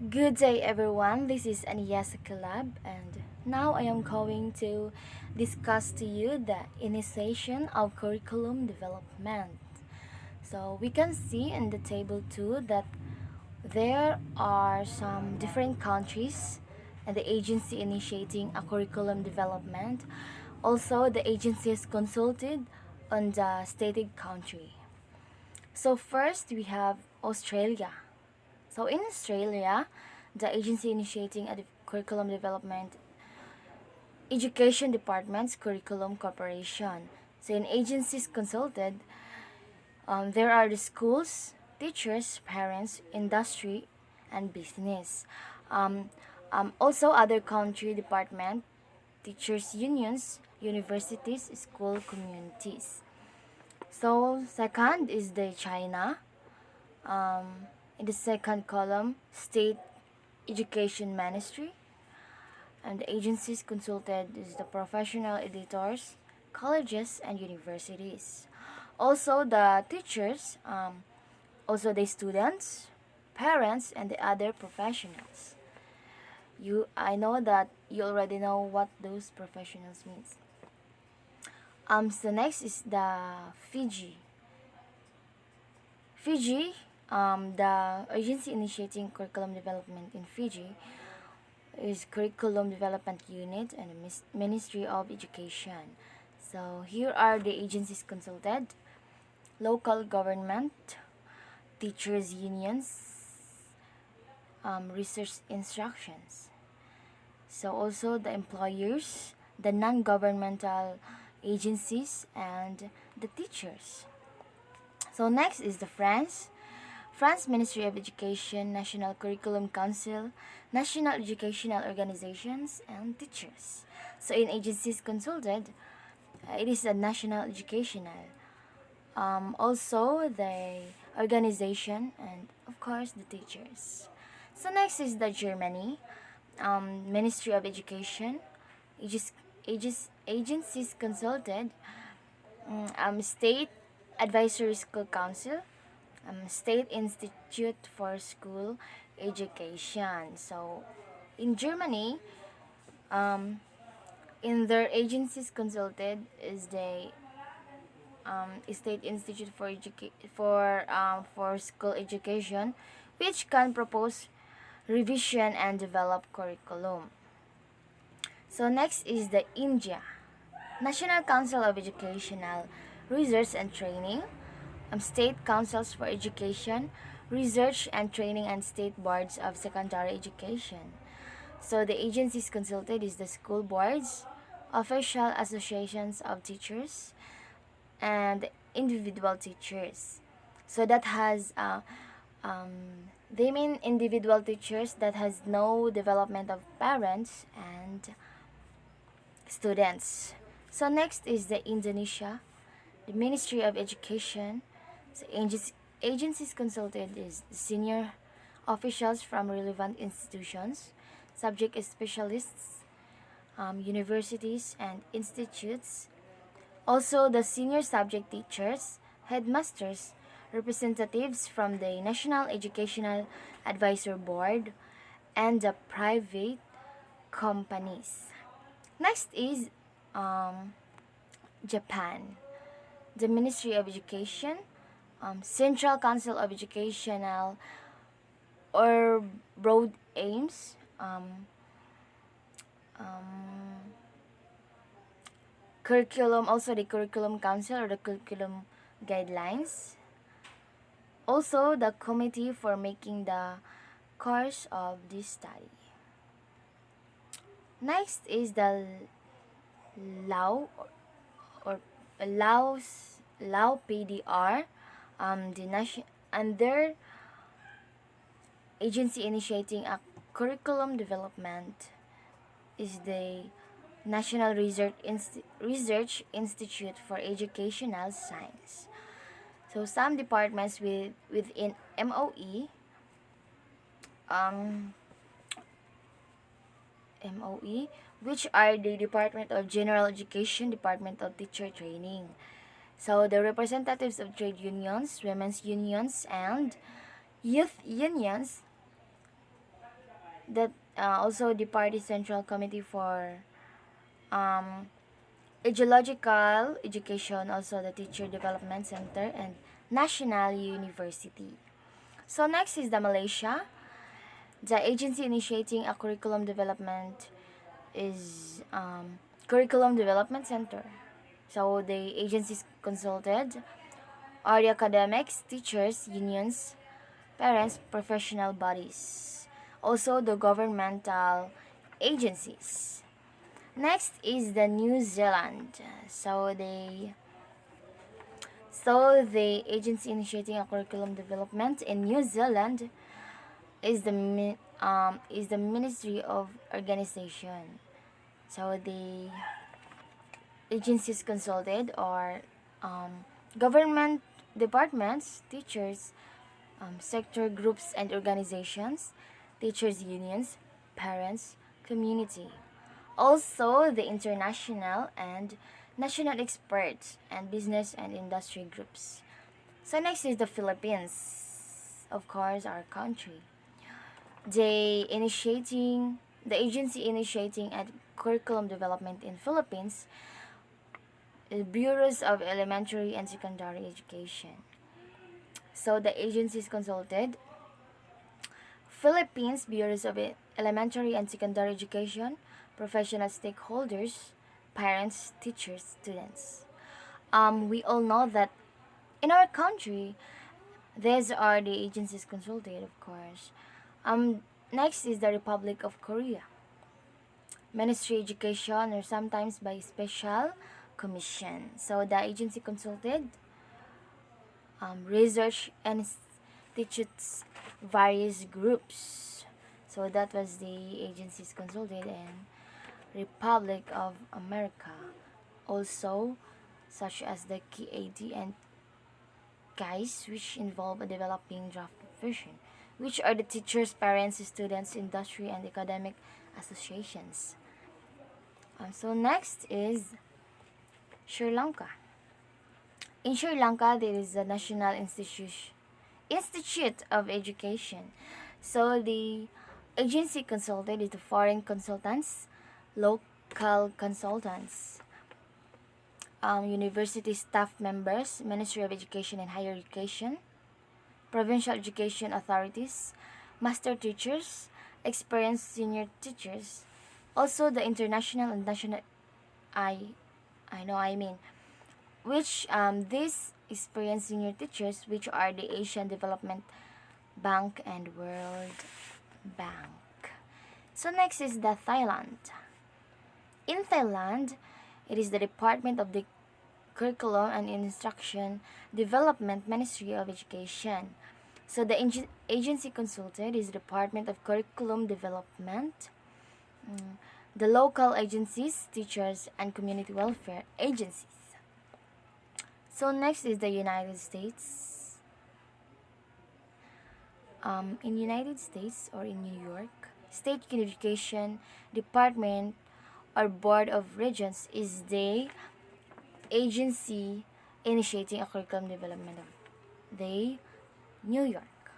Good day, everyone. This is Aniyasa Kalab, and now I am going to discuss to you the initiation of curriculum development. So we can see in the table 2 that there are some different countries and the agency initiating a curriculum development. Also, the agency is consulted on the stated country. So first we have Australia. So in Australia, the agency initiating a curriculum development, Education Department's Curriculum Corporation. So in agencies consulted, there are the schools, teachers, parents, industry, and business. Um, Also other country department, teachers unions, universities, school communities. So second is the China. In the second column, state education ministry, and the agencies consulted is the professional editors, colleges, and universities. Also the teachers, also the students, parents, and the other professionals. I know that you already know what those professionals means. So next is the Fiji. Fiji, the agency initiating curriculum development in Fiji is Curriculum Development Unit and the Ministry of Education. So here are the agencies consulted: local government, teachers unions, research instructions. So also the employers, the non-governmental agencies, and the teachers. So next is the France Ministry of Education, National Curriculum Council, National Educational Organizations, and teachers. So in agencies consulted, it is a national educational. Also the organization and of course the teachers. So next is the Germany Ministry of Education, agencies consulted, State Advisory School Council, State Institute for School Education. So, in Germany, um, in their agencies consulted is the State Institute for School Education, which can propose revision and develop curriculum. So next is the India National Council of Educational Research and Training, State Councils for Education, Research and Training, and State Boards of Secondary Education. So the agencies consulted is the school boards, official associations of teachers, and individual teachers. So that has they mean individual teachers that has no development of parents and students. So next is the Indonesia, the Ministry of Education. So agencies consulted is the senior officials from relevant institutions, subject specialists, universities and institutes. Also the senior subject teachers, headmasters, representatives from the National Educational Advisor Board, and the private companies. Next is um, Japan, the Ministry of Education, Central Council of Educational or Broad Aims, um, curriculum, also the Curriculum Council or the Curriculum Guidelines, also the committee for making the course of this study. Next is the Lao or Lao PDR, the nation and their agency initiating a curriculum development is the National Research Institute for Educational Science. So some departments within um, MOE, which are the Department of General Education, Department of Teacher Training. So the representatives of trade unions, women's unions, and youth unions that also the party Central Committee for um, Ideological Education, also the Teacher Development Center, and National University. So next is the Malaysia. The agency initiating a curriculum development is Curriculum Development Center. So the agencies consulted are the academics, teachers, unions, parents, professional bodies, also the governmental agencies. Next is the New Zealand. So the agency initiating a curriculum development in New Zealand is the Ministry of Organization. So the agencies consulted are government departments, teachers, sector groups and organizations, teachers unions, parents, community. Also the international and national experts and business and industry groups. So next is the Philippines, of course, our country. The agency initiating a curriculum development in Philippines is Bureaus of Elementary and Secondary Education. So the agencies consulted Philippines Bureaus of Elementary and Secondary Education, professional stakeholders, parents, teachers, students. We all know that in our country, these are the agencies consulted, of course. Next is the Republic of Korea. Ministry of Education, or sometimes by special commission. So the agency consulted research institutes, various groups. So that was the agencies consulted in Republic of America. Also, such as the KAD and KAIS, which involve a developing draft version, which are the teachers, parents, students, industry, and academic associations. So next is Sri Lanka. In Sri Lanka, there is the National Institute of Education. So the agency consulted is the foreign consultants, local consultants, university staff members, Ministry of Education and Higher Education, provincial education authorities, master teachers, experienced senior teachers, also the international and national which these experienced senior teachers, which are the Asian Development Bank and World Bank. So next is the Thailand. In Thailand, it is the Department of the Curriculum and Instruction Development, Ministry of Education. So the agency consulted is the Department of Curriculum Development, the local agencies, teachers, and community welfare agencies. So next is the United States. In United States or in New York, State Education Department or Board of Regents is the agency initiating a curriculum development of the New York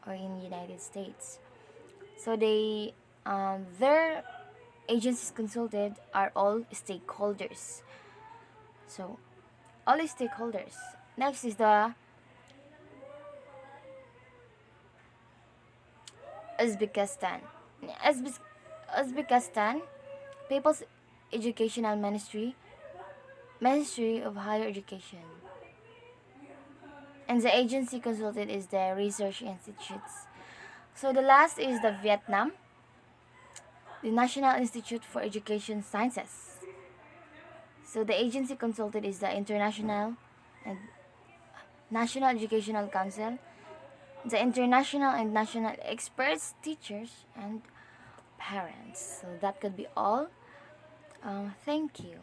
or in United States. So their agencies consulted are all stakeholders. So all stakeholders. Next is the Uzbekistan. Uzbekistan People's Educational Ministry of Higher Education. And the agency consulted is the research institutes. So the last is the Vietnam, the National Institute for Education Sciences. So the agency consulted is the International and National Educational Council, the international and national experts, teachers, and parents. So that could be all. Thank you.